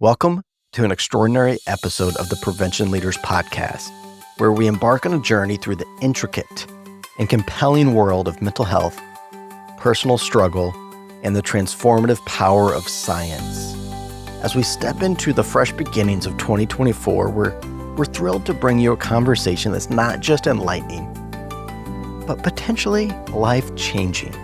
Welcome to an extraordinary episode of the Prevention Leaders Podcast, where we embark on a journey through the intricate and compelling world of mental health, personal struggle, and the transformative power of science. As we step into the fresh beginnings of 2024, we're thrilled to bring you a conversation that's not just enlightening, but potentially life-changing.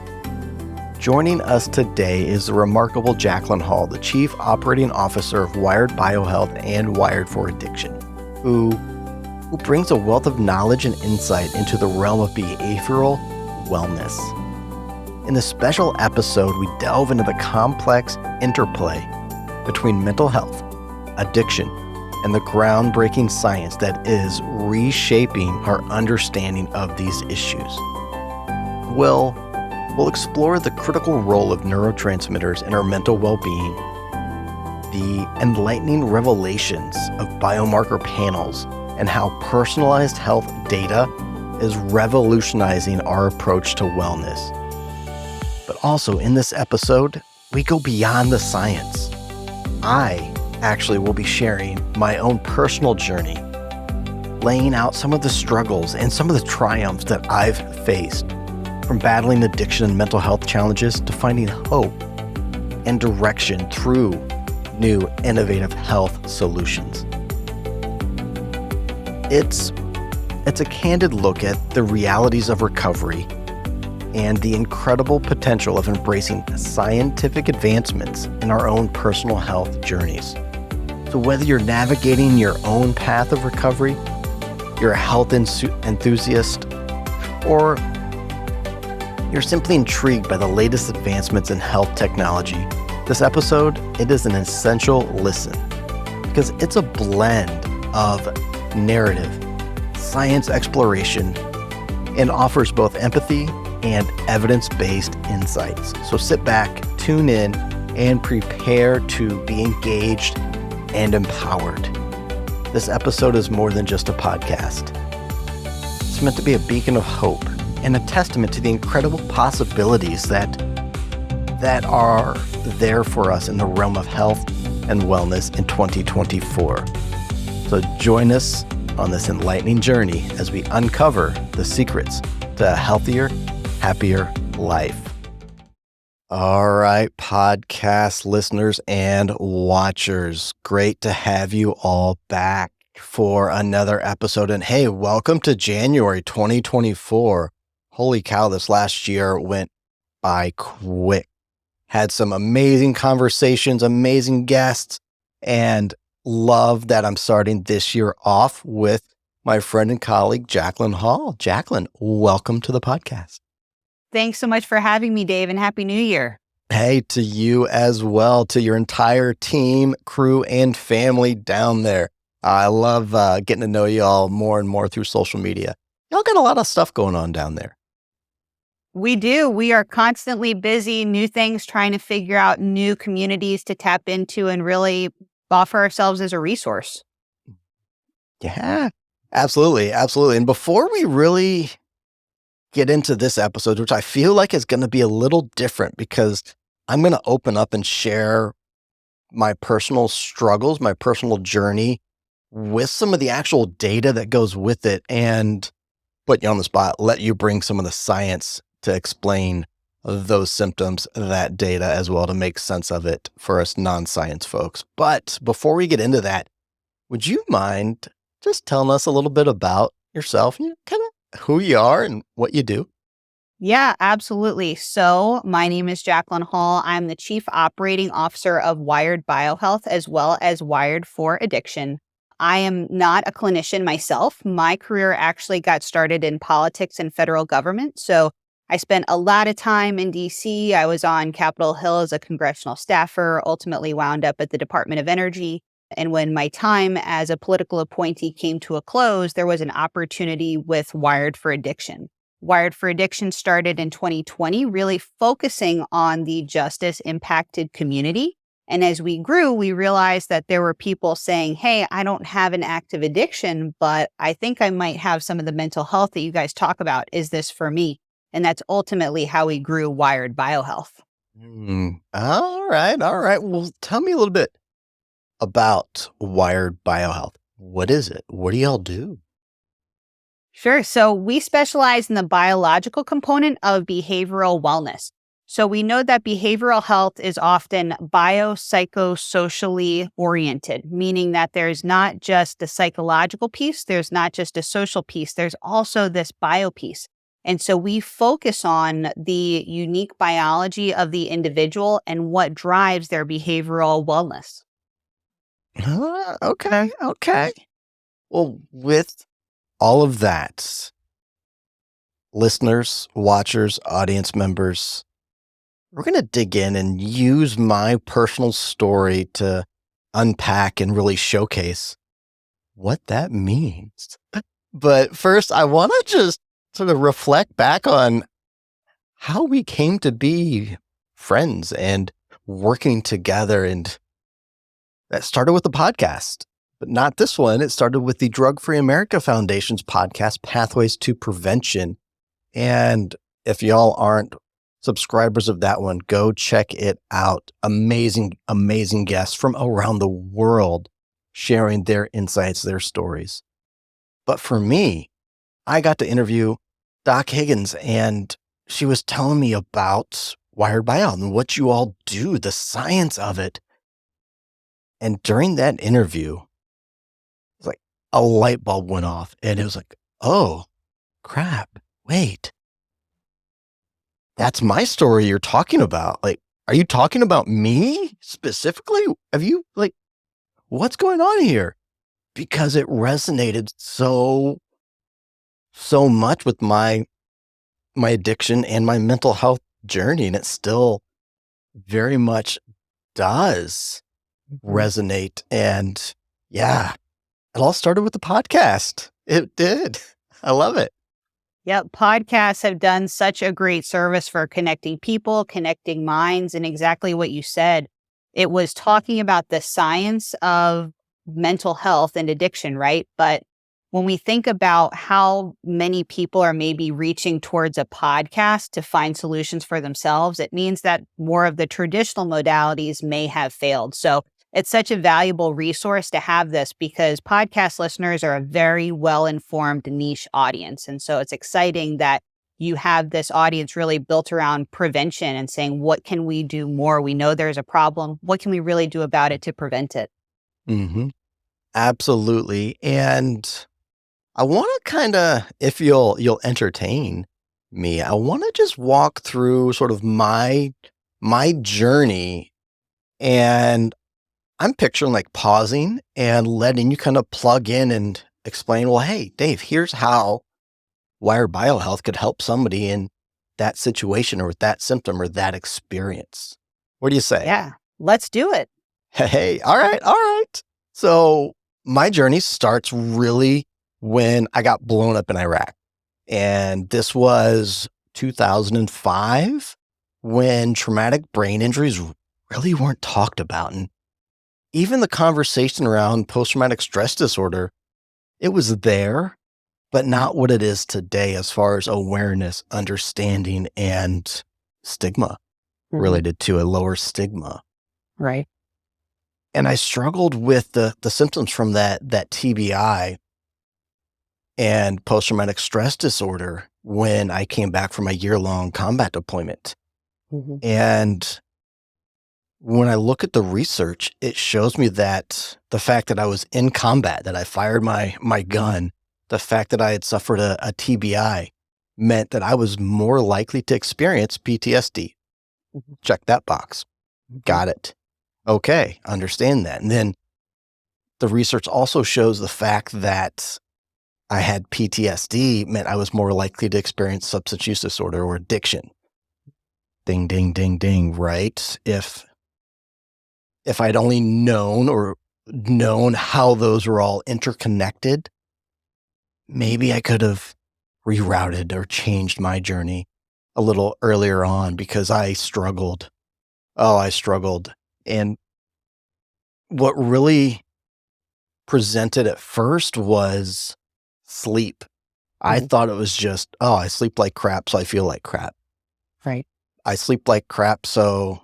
Joining us today is the remarkable Jacqueline Hall, the Chief Operating Officer of Wired BioHealth and Wired for Addiction, who brings a wealth of knowledge and insight into the realm of behavioral wellness. In this special episode, we delve into the complex interplay between mental health, addiction, and the groundbreaking science that is reshaping our understanding of these issues. We'll explore the critical role of neurotransmitters in our mental well-being, the enlightening revelations of biomarker panels, and how personalized health data is revolutionizing our approach to wellness. But also in this episode, we go beyond the science. I actually will be sharing my own personal journey, laying out some of the struggles and some of the triumphs that I've faced, from battling addiction and mental health challenges to finding hope and direction through new innovative health solutions. It's a candid look at the realities of recovery and the incredible potential of embracing scientific advancements in our own personal health journeys. So whether you're navigating your own path of recovery, you're a health enthusiast, or you're simply intrigued by the latest advancements in health technology, this episode, it is an essential listen because it's a blend of narrative, science exploration, and offers both empathy and evidence-based insights. So sit back, tune in, and prepare to be engaged and empowered. This episode is more than just a podcast. It's meant to be a beacon of hope and a testament to the incredible possibilities that are there for us in the realm of health and wellness in 2024. So join us on this enlightening journey as we uncover the secrets to a healthier, happier life. All right, podcast listeners and watchers, great to have you all back for another episode. And hey, welcome to January 2024. Holy cow, this last year went by quick. Had some amazing conversations, amazing guests, and love that I'm starting this year off with my friend and colleague, Jacqueline Hall. Jacqueline, welcome to the podcast. Thanks so much for having me, Dave, and Happy New Year. Hey, to you as well, to your entire team, crew, and family down there. I love getting to know you all more and more through social media. Y'all got a lot of stuff going on down there. We do. We are constantly busy, new things, trying to figure out new communities to tap into and really offer ourselves as a resource. Yeah, absolutely. Absolutely. And before we really get into this episode, which I feel like is going to be a little different because I'm going to open up and share my personal struggles, my personal journey with some of the actual data that goes with it and put you on the spot, let you bring some of the science to explain those symptoms, that data as well, to make sense of it for us non-science folks. But before we get into that, would you mind just telling us a little bit about yourself, kind of who you are and what you do? Yeah, absolutely. So my name is Jacqueline Hall. I'm the Chief Operating Officer of Wired BioHealth as well as Wired for Addiction. I am not a clinician myself. My career actually got started in politics and federal government. So I spent a lot of time in DC. I was on Capitol Hill as a congressional staffer, ultimately wound up at the Department of Energy. And when my time as a political appointee came to a close, there was an opportunity with Wired for Addiction. Wired for Addiction started in 2020, really focusing on the justice impacted community. And as we grew, we realized that there were people saying, hey, I don't have an active addiction, but I think I might have some of the mental health that you guys talk about. Is this for me? And that's ultimately how we grew Wired BioHealth. All right. Well, tell me a little bit about Wired BioHealth. What is it? What do y'all do? Sure. So we specialize in the biological component of behavioral wellness. So we know that behavioral health is often biopsychosocially oriented, meaning that there's not just a psychological piece, there's not just a social piece, there's also this bio piece. And so we focus on the unique biology of the individual and what drives their behavioral wellness. Okay, okay. Well, with all of that, listeners, watchers, audience members, we're going to dig in and use my personal story to unpack and really showcase what that means. But first, I want to just sort of reflect back on how we came to be friends and working together. And that started with the podcast, but not this one. It started with the Drug Free America Foundation's podcast, Pathways to Prevention. And if y'all aren't subscribers of that one, go check it out. Amazing, amazing guests from around the world sharing their insights, their stories. But for me, I got to interview Doc Higgins, and she was telling me about Wired Bio and what you all do, the science of it. And during that interview, it's like a light bulb went off, and it was like, oh, crap, wait. That's my story you're talking about. Like, are you talking about me specifically? Have you, like, what's going on here? Because it resonated so much with my addiction and my mental health journey, and it still very much does resonate. And yeah, it all started with the podcast. It did. I love it. Yep. Podcasts have done such a great service for connecting people, connecting minds, and exactly what you said. It was talking about the science of mental health and addiction, right? But when we think about how many people are maybe reaching towards a podcast to find solutions for themselves, it means that more of the traditional modalities may have failed. So it's such a valuable resource to have this because podcast listeners are a very well-informed niche audience. And so it's exciting that you have this audience really built around prevention and saying, what can we do more? We know there's a problem. What can we really do about it to prevent it? Mm-hmm. Absolutely. And I want to kind of, if you'll entertain me, I want to just walk through sort of my journey, and I'm picturing like pausing and letting you kind of plug in and explain, well, hey, Dave, here's how Wired BioHealth could help somebody in that situation or with that symptom or that experience. What do you say? Yeah, let's do it. Hey, all right, all right. So my journey starts really when I got blown up in Iraq. And this was 2005 when traumatic brain injuries really weren't talked about. And even the conversation around post-traumatic stress disorder, it was there, but not what it is today as far as awareness, understanding, and stigma related to a lower stigma. Right. And I struggled with the symptoms from that TBI and post-traumatic stress disorder when I came back from a year-long combat deployment. And when I look at the research, it shows me that the fact that I was in combat, that I fired my gun, the fact that I had suffered a TBI meant that I was more likely to experience PTSD. Check that box. Got it. Okay, understand that. And then the research also shows the fact that I had PTSD meant I was more likely to experience substance use disorder or addiction. Ding, ding, ding, ding, right? If I'd only known how those were all interconnected, maybe I could have rerouted or changed my journey a little earlier on, because I struggled. Oh, I struggled. And what really presented at first was sleep. I thought it was just, oh, I sleep like crap, so I feel like crap. Right. I sleep like crap, so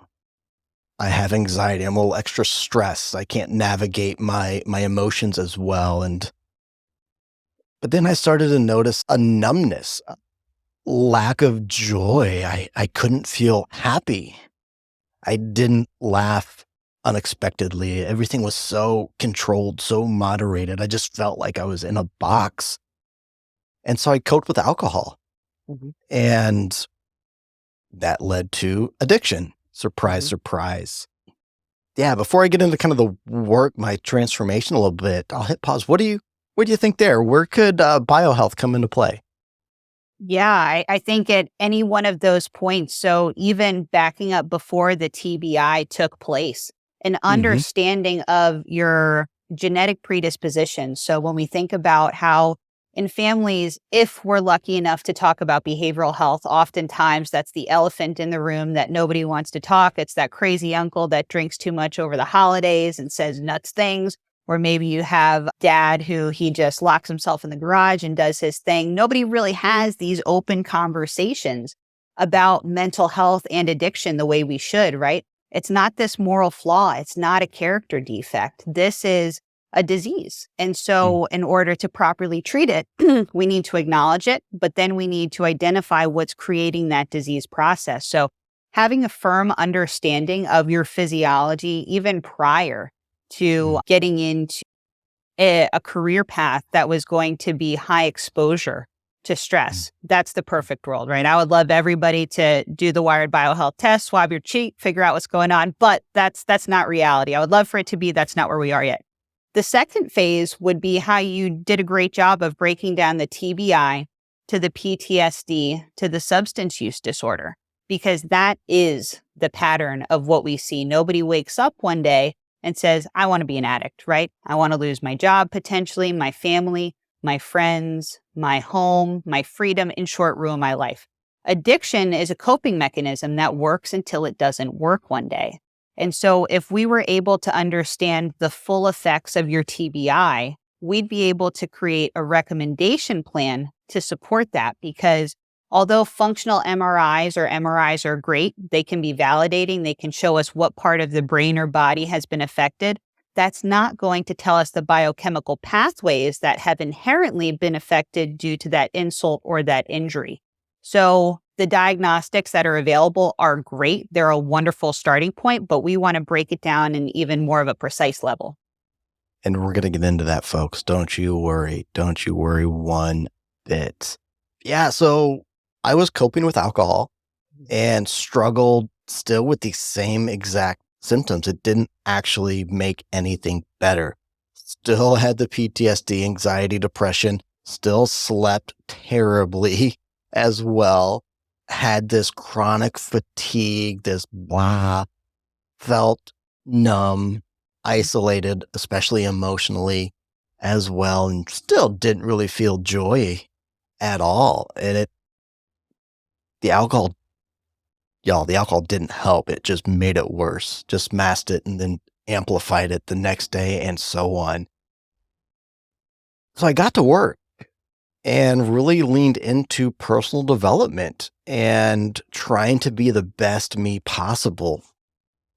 I have anxiety. I'm a little extra stressed. I can't navigate my emotions as well. But then I started to notice a numbness, a lack of joy. I couldn't feel happy. I didn't laugh unexpectedly. Everything was so controlled, so moderated. I just felt like I was in a box. And so I coped with alcohol. Mhm. And that led to addiction. Surprise, Mhm. surprise. Yeah, before I get into kind of the work, my transformation a little bit, I'll hit pause. What do you think there? Where could biohealth come into play? Yeah, I think at any one of those points, so even backing up before the TBI took place, an Hmm. understanding of your genetic predisposition. So when we think about how in families, if we're lucky enough to talk about behavioral health, oftentimes that's the elephant in the room that nobody wants to talk. It's that crazy uncle that drinks too much over the holidays and says nuts things. Or maybe you have dad who he just locks himself in the garage and does his thing. Nobody really has these open conversations about mental health and addiction the way we should, right? It's not this moral flaw. It's not a character defect. This is a disease. And so, in order to properly treat it, we need to acknowledge it, but then we need to identify what's creating that disease process. So, having a firm understanding of your physiology, even prior to getting into a career path that was going to be high exposure to stress. That's the perfect world, right? I would love everybody to do the Wired BioHealth test, swab your cheek, figure out what's going on, but that's not reality. I would love for it to be that's not where we are yet. The second phase would be how you did a great job of breaking down the TBI to the PTSD to the substance use disorder, because that is the pattern of what we see. Nobody wakes up one day and says, I want to be an addict, right? I want to lose my job, potentially, my family, my friends, my home, my freedom, in short, ruin my life. Addiction is a coping mechanism that works until it doesn't work one day. And so if we were able to understand the full effects of your TBI, we'd be able to create a recommendation plan to support that, because although functional MRIs are great, they can be validating, they can show us what part of the brain or body has been affected. That's not going to tell us the biochemical pathways that have inherently been affected due to that insult or that injury. So the diagnostics that are available are great. They're a wonderful starting point, but we want to break it down in even more of a precise level. And we're going to get into that, folks. Don't you worry. Don't you worry one bit. Yeah, so I was coping with alcohol and struggled still with the same exact symptoms. It didn't actually make anything better. Still had the PTSD, anxiety, depression, still slept terribly as well. Had this chronic fatigue, this blah, felt numb, isolated, especially emotionally as well, and still didn't really feel joy at all. And the alcohol, y'all, the alcohol didn't help. It just made it worse, just masked it and then amplified it the next day and so on. So I got to work and really leaned into personal development and trying to be the best me possible,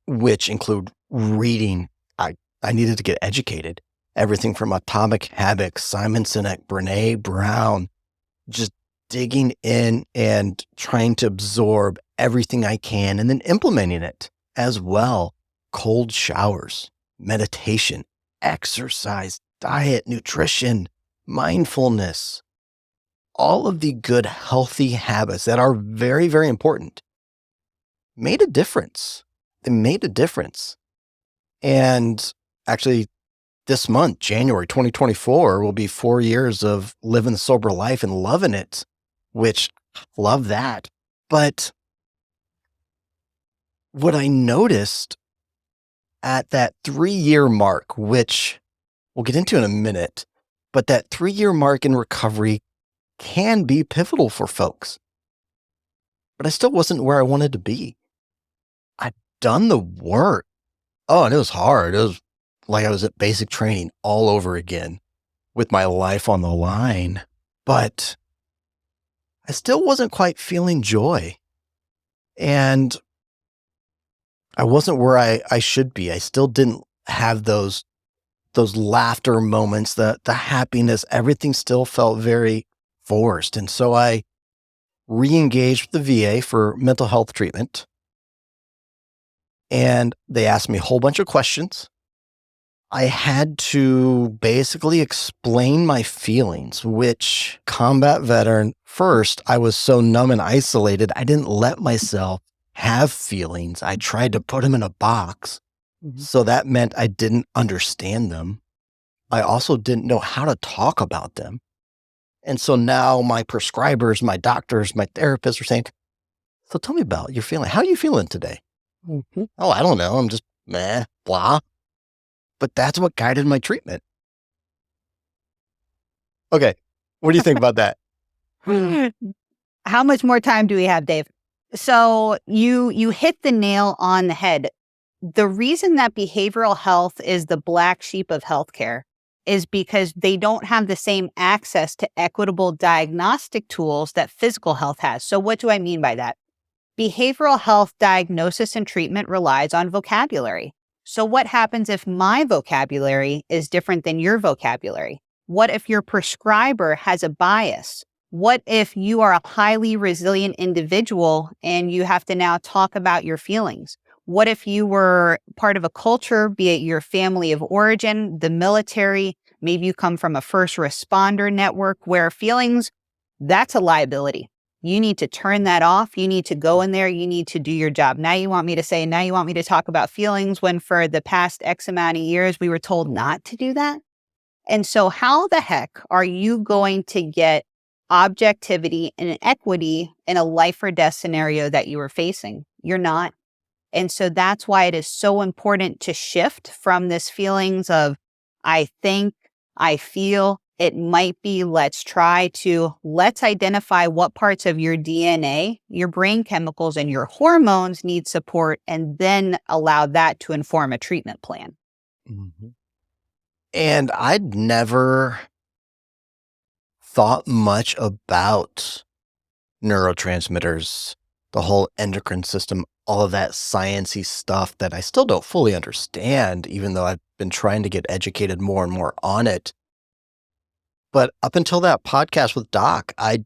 which include reading. I needed to get educated. Everything from Atomic Habits, Simon Sinek, Brene Brown, just digging in and trying to absorb everything I can and then implementing it as well. Cold showers, meditation, exercise, diet, nutrition, mindfulness, all of the good, healthy habits that are very, very important made a difference. They made a difference. And actually, this month, January 2024, will be 4 years of living the sober life and loving it, which love that. But what I noticed at that 3 year mark, which we'll get into in a minute, but that 3 year mark in recovery can be pivotal for folks. But I still wasn't where I wanted to be. I'd done the work. Oh, and it was hard. It was like I was at basic training all over again with my life on the line. But I still wasn't quite feeling joy. And I wasn't where I should be. I still didn't have those laughter moments, the happiness, everything still felt very forced. And so I re-engaged with the VA for mental health treatment. And they asked me a whole bunch of questions. I had to basically explain my feelings, which combat veteran, first, I was so numb and isolated, I didn't let myself have feelings. I tried to put them in a box. Mhm. So that meant I didn't understand them. I also didn't know how to talk about them. And so now my prescribers, my doctors, my therapists are saying, so tell me about your feeling. How are you feeling today? Mhm. Oh, I don't know. I'm just meh, blah. But that's what guided my treatment. Okay. What do you think about that? How much more time do we have, Dave? So you hit the nail on the head. The reason that behavioral health is the black sheep of healthcare is because they don't have the same access to equitable diagnostic tools that physical health has. So what do I mean by that? Behavioral health diagnosis and treatment relies on vocabulary. So what happens if my vocabulary is different than your vocabulary? What if your prescriber has a bias? What if you are a highly resilient individual and you have to now talk about your feelings? What if you were part of a culture, be it your family of origin, the military, maybe you come from a first responder network where feelings, that's a liability. You need to turn that off. You need to go in there. You need to do your job. Now you want me to talk about feelings when for the past X amount of years, we were told not to do that. And so how the heck are you going to get objectivity and equity in a life or death scenario that you are facing? You're not. And so that's why it is so important to shift from this feelings of, I think, I feel, it might be, let's identify what parts of your DNA, your brain chemicals, and your hormones need support, and then allow that to inform a treatment plan. Mhm. And I'd never thought much about neurotransmitters, the whole endocrine system, all of that sciencey stuff that I still don't fully understand, even though I've been trying to get educated more and more on it. But up until that podcast with Doc, I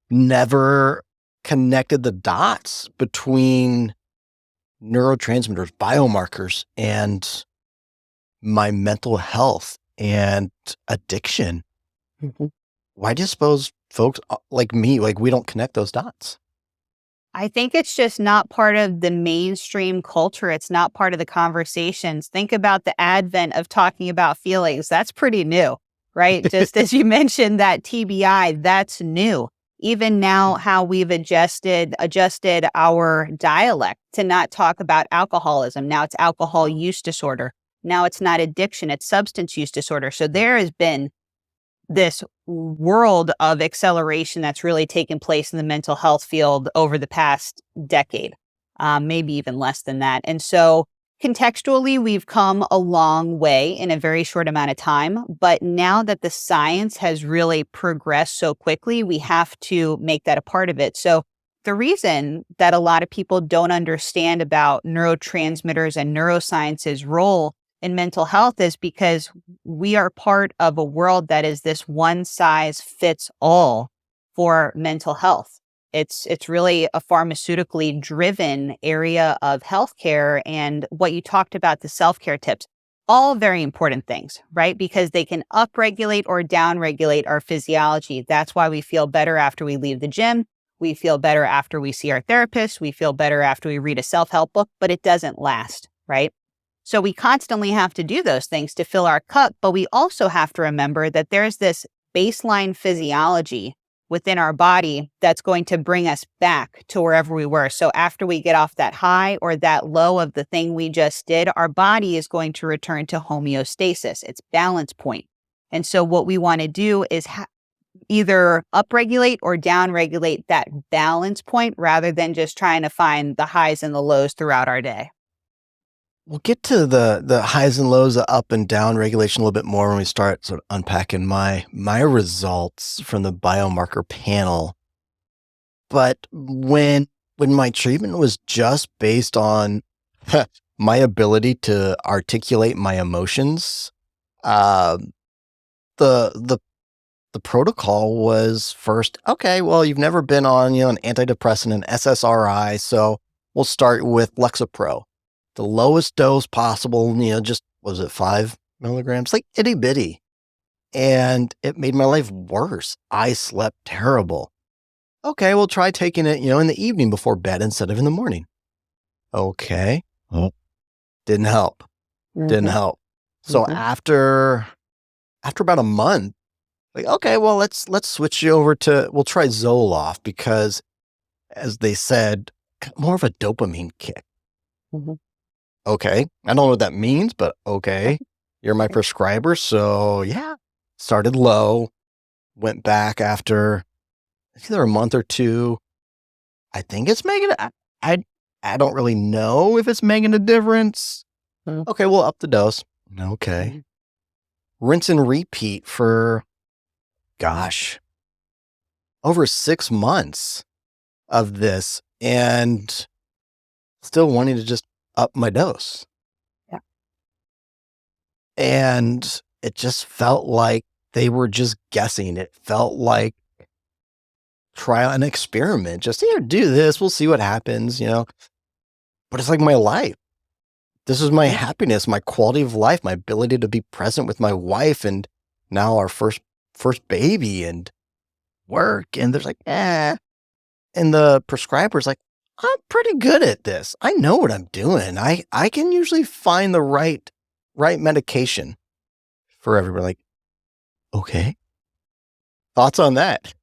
never connected the dots between neurotransmitters, biomarkers, and my mental health and addiction. Mhm. Why do you suppose folks like me, like we don't connect those dots? I think it's just not part of the mainstream culture. It's not part of the conversations. Think about the advent of talking about feelings. That's pretty new, right? Just as you mentioned that TBI, that's new. Even now, how we've adjusted our dialect to not talk about alcoholism. Now it's alcohol use disorder. Now it's not addiction, it's substance use disorder. So there has been this world of acceleration that's really taken place in the mental health field over the past decade, maybe even less than that. And so contextually, we've come a long way in a very short amount of time. But now that the science has really progressed so quickly, we have to make that a part of it. So the reason that a lot of people don't understand about neurotransmitters and neuroscience's role in mental health is because we are part of a world that is this one size fits all for mental health. It's really a pharmaceutically driven area of healthcare, and what you talked about, the self-care tips, all very important things, right? Because they can upregulate or downregulate our physiology. That's why we feel better after we leave the gym. We feel better after we see our therapist. We feel better after we read a self-help book, but it doesn't last, right? So we constantly have to do those things to fill our cup, but we also have to remember that there's this baseline physiology within our body that's going to bring us back to wherever we were. So after we get off that high or that low of the thing we just did, our body is going to return to homeostasis, its balance point. And so what we want to do is either upregulate or downregulate that balance point rather than just trying to find the highs and the lows throughout our day. We'll get to the highs and lows, the up and down regulation a little bit more when we start sort of unpacking my results from the biomarker panel. But when my treatment was just based on My ability to articulate my emotions. Um, the the the protocol was first, okay, well, you've never been on, an antidepressant, an SSRI, so we'll start with Lexapro, the lowest dose possible, just, was it 5 milligrams? Like itty bitty. And it made my life worse. I slept terrible. Okay, we'll try taking it, in the evening before bed instead of in the morning. Okay. Well, didn't help. Didn't Mhm, help. So mhm. after about a month, like, okay, well, let's switch you over to we'll try Zoloft because, as they said, more of a dopamine kick. Mhm. Okay, I don't know what that means, but okay, you're my Okay. prescriber, so yeah. Started low, went back after either a month or two. I think it's making I I don't really know if it's making a difference. Mhm, Okay, we'll up the dose. Okay, mhm. rinse and repeat for, gosh, over 6 months of this, and still wanting to just up my dose. Yeah. And it just felt like they were just guessing. It felt like trial and experiment. Just here, do this. We'll see what happens. But it's like my life. This is my Yeah. happiness, my quality of life, my ability to be present with my wife, and now our first baby and work. And there's like, eh. And the prescriber's like, I'm pretty good at this. I know what I'm doing. I can usually find the right medication for everybody. Like, okay. Thoughts on that?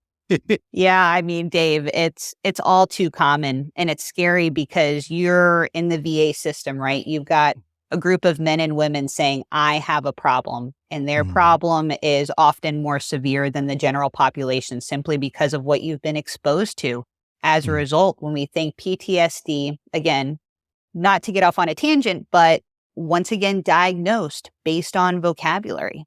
Yeah, I mean, Dave, it's all too common and it's scary because you're in the VA system, right? You've got a group of men and women saying, I have a problem, and their Mhm, problem is often more severe than the general population simply because of what you've been exposed to. As a mm, result, when we think PTSD, again, not to get off on a tangent, but once again diagnosed based on vocabulary.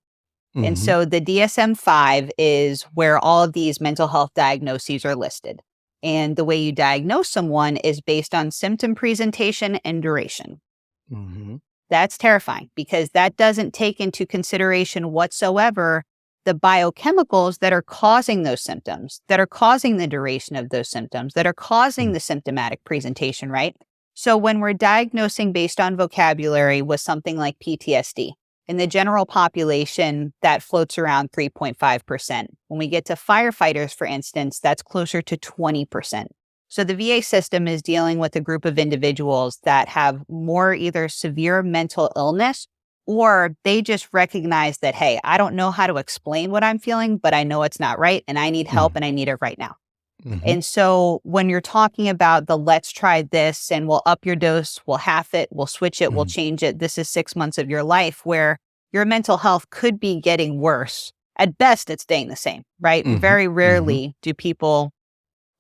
And mhm, so the DSM-5 is where all of these mental health diagnoses are listed. And the way you diagnose someone is based on symptom presentation and duration. mhm, That's terrifying because that doesn't take into consideration whatsoever the biochemicals that are causing those symptoms, that are causing the duration of those symptoms, that are causing mm, the symptomatic presentation, right? So when we're diagnosing based on vocabulary with something like PTSD, in the general population, that floats around 3.5%. When we get to firefighters, for instance, that's closer to 20%. So the VA system is dealing with a group of individuals that have more either severe mental illness or they just recognize that, hey, I don't know how to explain what I'm feeling, but I know it's not right and I need help mm, and I need it right now. mhm, And so when you're talking about the let's try this and we'll up your dose, we'll half it, we'll switch it, we'll mm, change it. This is 6 months of your life where your mental health could be getting worse. At best, it's staying the same, right? mhm, Very mhm, rarely do people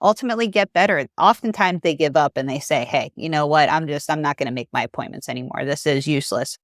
ultimately get better. Oftentimes they give up and they say, hey, you know what? I'm not going to make my appointments anymore. This is useless.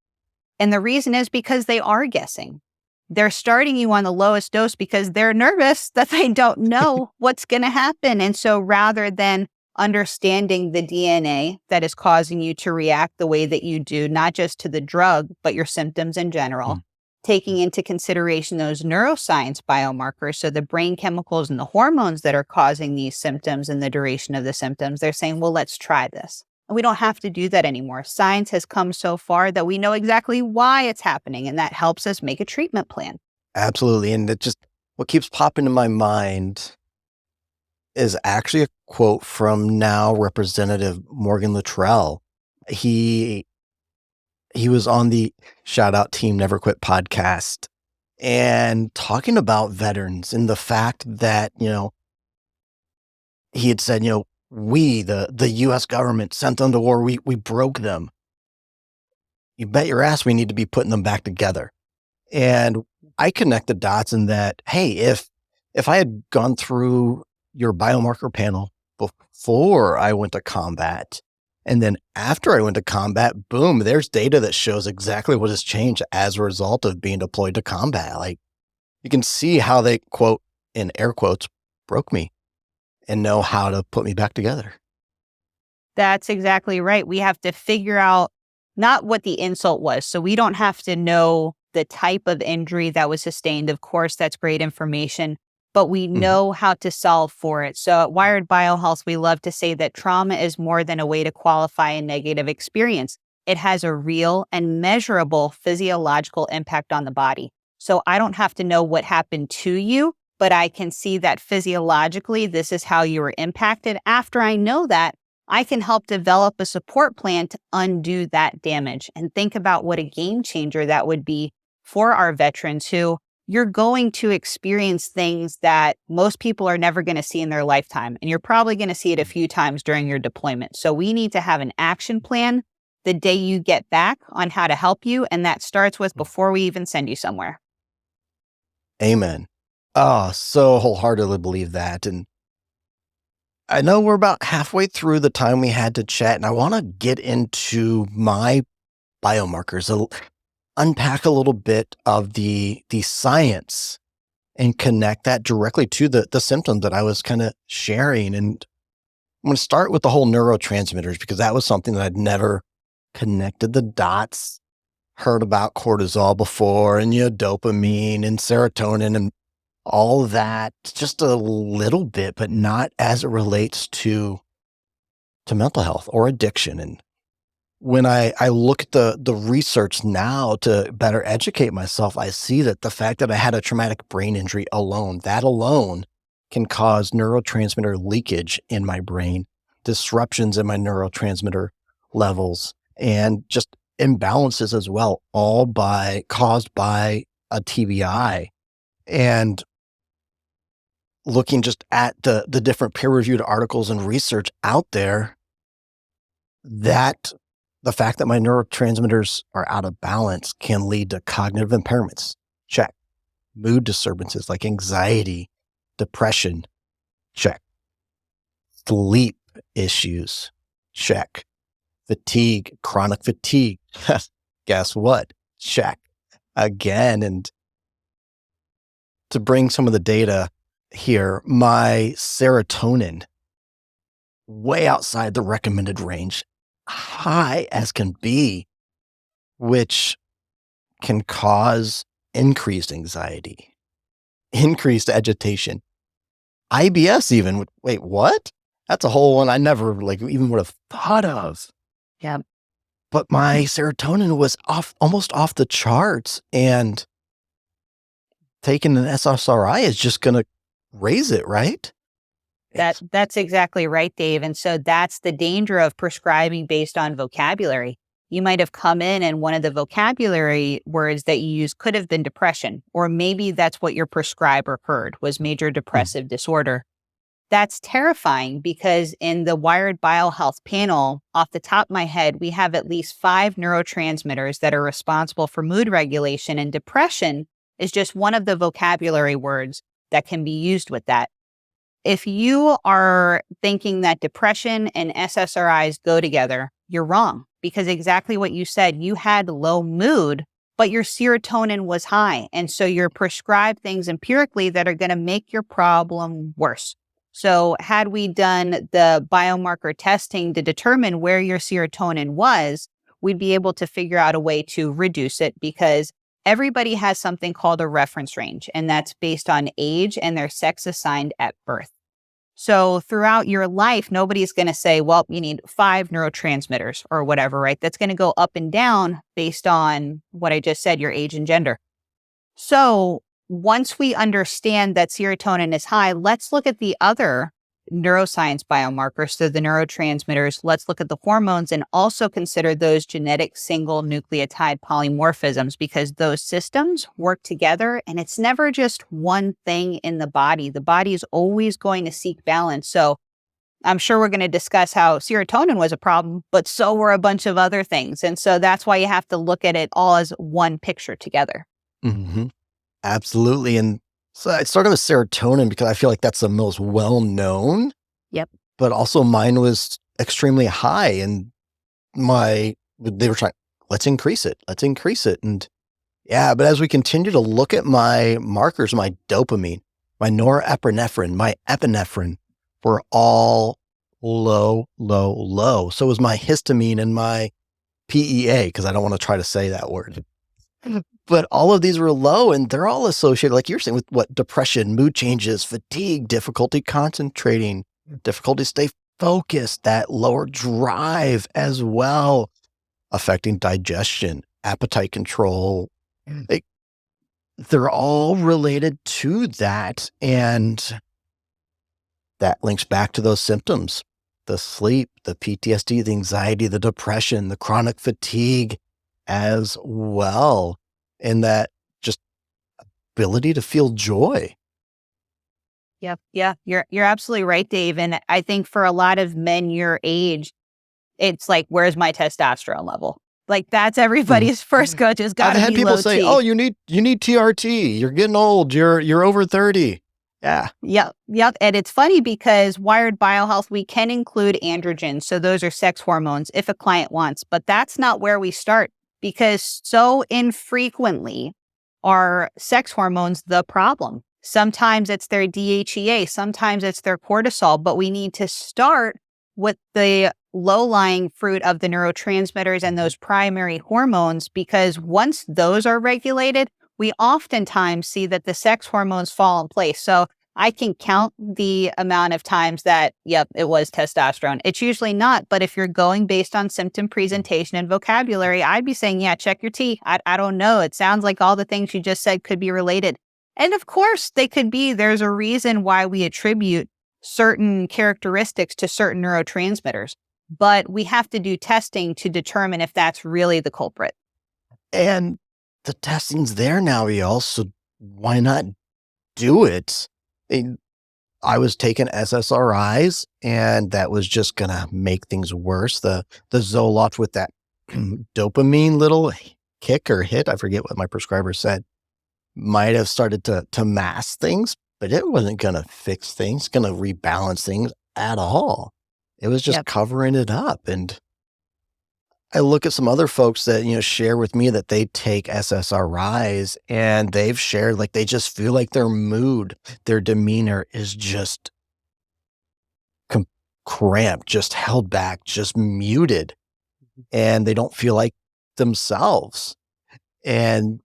And the reason is because they are guessing. They're starting you on the lowest dose because they're nervous that they don't know what's going to happen. And so rather than understanding the DNA that is causing you to react the way that you do, not just to the drug, but your symptoms in general, mm, taking into consideration those neuroscience biomarkers, so the brain chemicals and the hormones that are causing these symptoms and the duration of the symptoms, they're saying, well, let's try this. And we don't have to do that anymore. Science has come so far that we know exactly why it's happening, and that helps us make a treatment plan. absolutely. And it just what keeps popping in my mind is actually a quote from now Representative Morgan Luttrell. He he was on the shout out Team Never Quit podcast and talking about veterans and the fact that, he had said, we, the US government sent them to war. We broke them. You bet your ass we need to be putting them back together. And I connect the dots in that, hey, if I had gone through your biomarker panel before I went to combat, and then after I went to combat, boom, there's data that shows exactly what has changed as a result of being deployed to combat. Like you can see how they quote in air quotes broke me and know how to put me back together. That's exactly right. We have to figure out not what the insult was. So we don't have to know the type of injury that was sustained. Of course, that's great information, but we Mhm. know how to solve for it. So at Wired BioHealth, we love to say that trauma is more than a way to qualify a negative experience. It has a real and measurable physiological impact on the body. So I don't have to know what happened to you, but I can see that physiologically, this is how you were impacted. After I know that, I can help develop a support plan to undo that damage, and think about what a game changer that would be for our veterans who you're going to experience things that most people are never going to see in their lifetime. And you're probably going to see it a few times during your deployment. So we need to have an action plan the day you get back on how to help you. And that starts with before we even send you somewhere. Amen. Oh, so wholeheartedly believe that. And I know we're about halfway through the time we had to chat, and I want to get into my biomarkers, unpack a little bit of the science and connect that directly to the symptoms that I was kind of sharing. And I'm going to start with the whole neurotransmitters because that was something that I'd never connected the dots, heard about cortisol before, and dopamine and serotonin and all of that just a little bit, but not as it relates to mental health or addiction. And when I look at the research now to better educate myself, I see that the fact that I had a traumatic brain injury alone, that alone can cause neurotransmitter leakage in my brain, disruptions in my neurotransmitter levels, and just imbalances as well, all caused by a TBI. And looking just at the different peer-reviewed articles and research out there, that the fact that my neurotransmitters are out of balance can lead to cognitive impairments. Check. Mood disturbances like anxiety, depression. Check. Sleep issues. Check. Fatigue, chronic fatigue. Guess what? Check. Again. And to bring some of the data here, my serotonin way outside the recommended range, high as can be, which can cause increased anxiety, increased agitation, IBS even. Wait, what? That's a whole one I never even would have thought of. Yeah. But my serotonin was almost off the charts, and taking an SSRI is just going to raise it, right? That's exactly right, Dave. And so that's the danger of prescribing based on vocabulary. You might have come in and one of the vocabulary words that you used could have been depression, or maybe that's what your prescriber heard was major depressive disorder. That's terrifying because in the Wired BioHealth panel, off the top of my head, we have at least 5 neurotransmitters that are responsible for mood regulation, and depression is just one of the vocabulary words that can be used with that. If you are thinking that depression and SSRIs go together, you're wrong, because exactly what you said, you had low mood, but your serotonin was high. And so you're prescribed things empirically that are going to make your problem worse. So had we done the biomarker testing to determine where your serotonin was, we'd be able to figure out a way to reduce it, because everybody has something called a reference range, and that's based on age and their sex assigned at birth. So throughout your life, nobody's going to say, well, you need 5 neurotransmitters or whatever, right? That's going to go up and down based on what I just said, your age and gender. So once we understand that serotonin is high, let's look at the other neuroscience biomarkers, so the neurotransmitters. Let's look at the hormones and also consider those genetic single nucleotide polymorphisms, because those systems work together and it's never just one thing in the body. The body is always going to seek balance. So I'm sure we're going to discuss how serotonin was a problem, but so were a bunch of other things. And so that's why you have to look at it all as one picture together. Mm-hmm. Absolutely. And so I started with serotonin because I feel like that's the most well known. Yep. But also mine was extremely high, and they were trying, let's increase it. Let's increase it. And yeah, but as we continue to look at my markers, my dopamine, my norepinephrine, my epinephrine were all low, low, low. So was my histamine and my PEA, because I don't want to try to say that word. But all of these were low, and they're all associated, like you're saying, with what? Depression, mood changes, fatigue, difficulty concentrating, difficulty stay focused, that lower drive as well, affecting digestion, appetite control. Like, they're all related to that. And that links back to those symptoms: the sleep, the PTSD, the anxiety, the depression, the chronic fatigue as well. And that just ability to feel joy. Yep. Yeah. You're absolutely right, Dave. And I think for a lot of men your age, it's like, where's my testosterone level? Like that's Mhm. everybody's first go to. It's I've gotta had be people low say, T. "Oh, you need TRT. You're getting old. You're over 30." Yeah. Yep. Yep. And it's funny because Wired Biohealth, we can include androgens. So those are sex hormones if a client wants, but that's not where we start because so infrequently are sex hormones the problem. Sometimes it's their DHEA, sometimes it's their cortisol, but we need to start with the low lying fruit of the neurotransmitters and those primary hormones because once those are regulated, we oftentimes see that the sex hormones fall in place. So I can count the amount of times that, yep, it was testosterone. It's usually not, but if you're going based on symptom presentation and vocabulary, I'd be saying, yeah, check your T. I don't know. It sounds like all the things you just said could be related. And of course, they could be. There's a reason why we attribute certain characteristics to certain neurotransmitters, but we have to do testing to determine if that's really the culprit. And the testing's there now, y'all. So why not do it? And I was taking SSRIs, and that was just gonna make things worse. The Zoloft with that dopamine little kick or hit, I forget what my prescriber said, might have started to mask things, but it wasn't gonna fix things, gonna rebalance things at all. It was just Yep. covering it up. And I look at some other folks that, share with me that they take SSRIs, and they've shared, like, they just feel like their mood, their demeanor is just com cramped, just held back, just muted, and they don't feel like themselves. And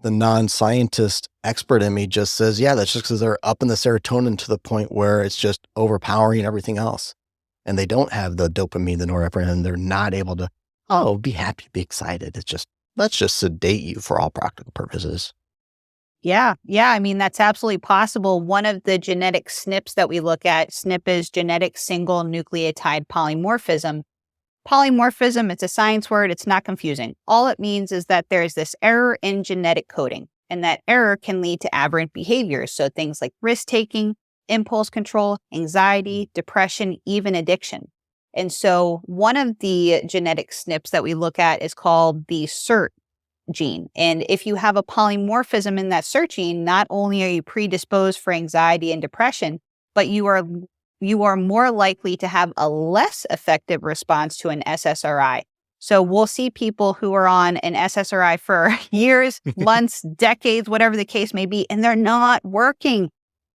the non-scientist expert in me just says, yeah, that's just because 'cause they're up in the serotonin to the point where it's just overpowering everything else. And they don't have the dopamine, the norepinephrine, they're not able to, "Oh, be happy, be excited." It's just, let's just sedate you for all practical purposes. Yeah. Yeah. I mean, that's absolutely possible. One of the genetic SNPs that we look at, SNP is genetic single nucleotide polymorphism. Polymorphism, it's a science word, it's not confusing. All it means is that there's this error in genetic coding, and that error can lead to aberrant behaviors. So things like risk taking, impulse control, anxiety, depression, even addiction. And so one of the genetic SNPs that we look at is called the SERT gene. And if you have a polymorphism in that SERT gene, not only are you predisposed for anxiety and depression, but you are more likely to have a less effective response to an SSRI. So we'll see people who are on an SSRI for years, months, decades, whatever the case may be, and they're not working.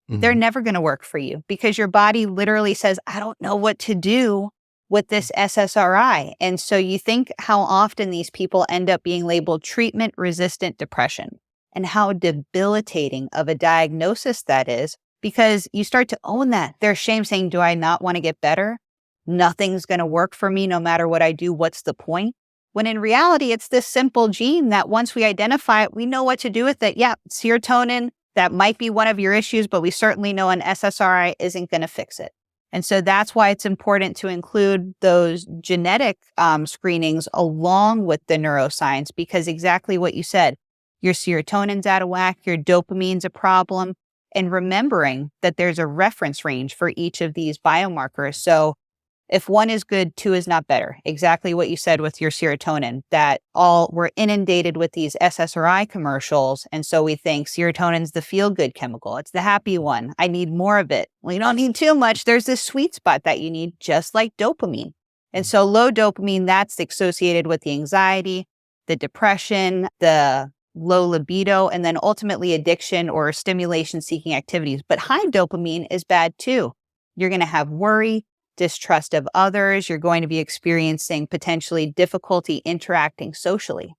They're Mhm. never going to work for you because your body literally says, I don't know what to do with this SSRI. And so you think how often these people end up being labeled treatment resistant depression and how debilitating of a diagnosis that is because you start to own that. There's shame saying, do I not want to get better? Nothing's going to work for me no matter what I do. What's the point? When in reality, it's this simple gene that once we identify it, we know what to do with it. Yeah, serotonin, that might be one of your issues, but we certainly know an SSRI isn't going to fix it. And so that's why it's important to include those genetic screenings along with the neuroscience, because exactly what you said, your serotonin's out of whack, your dopamine's a problem, and remembering that there's a reference range for each of these biomarkers. So if one is good, two is not better. Exactly what you said with your serotonin, that all we're inundated with these SSRI commercials. And so we think serotonin's the feel good chemical. It's the happy one. I need more of it. Well, you don't need too much. There's this sweet spot that you need, just like dopamine. And so low dopamine, that's associated with the anxiety, the depression, the low libido, and then ultimately addiction or stimulation seeking activities. But high dopamine is bad too. You're going to have worry, distrust of others. You're going to be experiencing potentially difficulty interacting socially.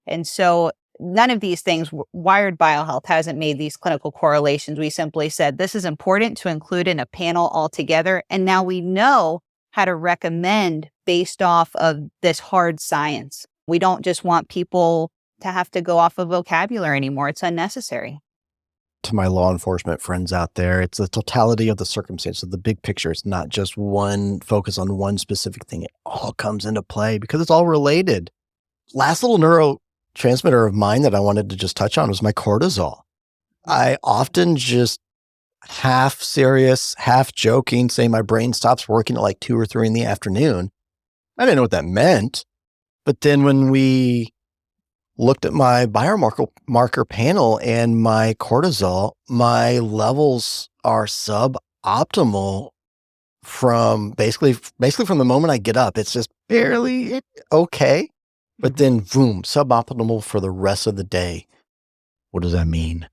And so none of these things, Wired BioHealth hasn't made these clinical correlations. We simply said this is important to include in a panel altogether. And now we know how to recommend based off of this hard science. We don't just want people to have to go off of vocabulary anymore. It's unnecessary. To my law enforcement friends out there, it's the totality of the circumstances, the big picture. It's not just one focus on one specific thing. It all comes into play because it's all related. Last little neurotransmitter of mine that I wanted to just touch on was my cortisol. I often just half serious, half joking, say my brain stops working at like 2 or 3 in the afternoon. I didn't know what that meant. But then when we looked at my biomarker panel and my cortisol, my levels are suboptimal from basically from the moment I get up. It's just barely okay. But then boom, suboptimal for the rest of the day. What does that mean?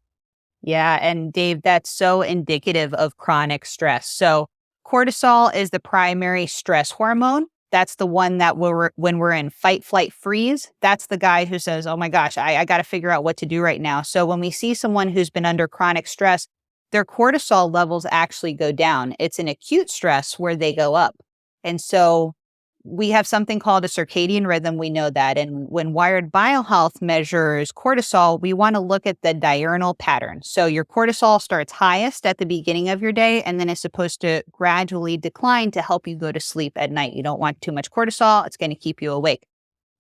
Yeah. And Dave, that's so indicative of chronic stress. So cortisol is the primary stress hormone. That's the one that when we're in fight, flight, freeze, that's the guy who says, oh my gosh, I got to figure out what to do right now. So when we see someone who's been under chronic stress, their cortisol levels actually go down. It's an acute stress where they go up. And so we have something called a circadian rhythm. We know that. And when Wired BioHealth measures cortisol, we want to look at the diurnal pattern. So your cortisol starts highest at the beginning of your day, and then is supposed to gradually decline to help you go to sleep at night. You don't want too much cortisol. It's going to keep you awake.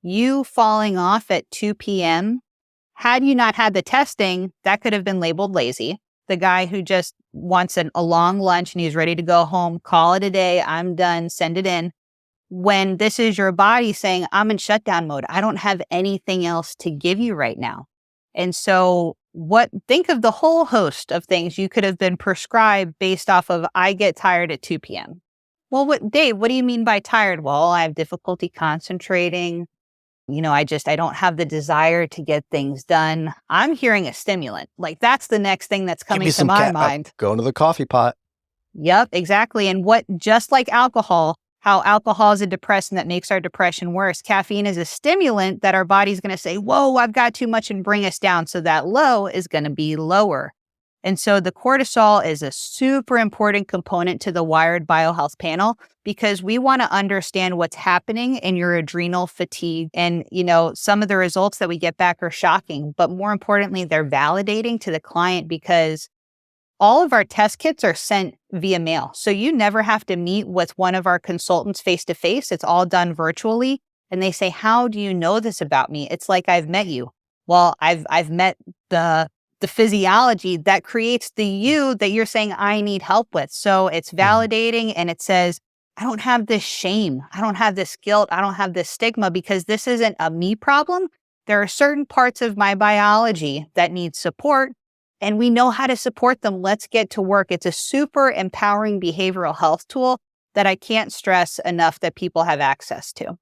You falling off at 2 p.m., had you not had the testing, that could have been labeled lazy. The guy who just wants a long lunch and he's ready to go home, call it a day, I'm done, send it in. When this is your body saying, I'm in shutdown mode, I don't have anything else to give you right now. And so think of the whole host of things you could have been prescribed based off of, I get tired at 2 p.m. Well, Dave, what do you mean by tired? Well, I have difficulty concentrating. I don't have the desire to get things done. I'm hearing a stimulant. Like that's the next thing that's coming to my mind. Go into the coffee pot. Yep, exactly. And just like alcohol, how alcohol is a depressant that makes our depression worse. Caffeine is a stimulant that our body's going to say, whoa, I've got too much and bring us down. So that low is going to be lower. And so the cortisol is a super important component to the Wired BioHealth panel because we want to understand what's happening in your adrenal fatigue. And, some of the results that we get back are shocking, but more importantly, they're validating to the client because all of our test kits are sent via mail. So you never have to meet with one of our consultants face to face. It's all done virtually. And they say, how do you know this about me? It's like I've met you. Well, I've met the physiology that creates the you that you're saying I need help with. So it's validating and it says, I don't have this shame. I don't have this guilt. I don't have this stigma because this isn't a me problem. There are certain parts of my biology that need support. And we know how to support them. Let's get to work. It's a super empowering behavioral health tool that I can't stress enough that people have access to.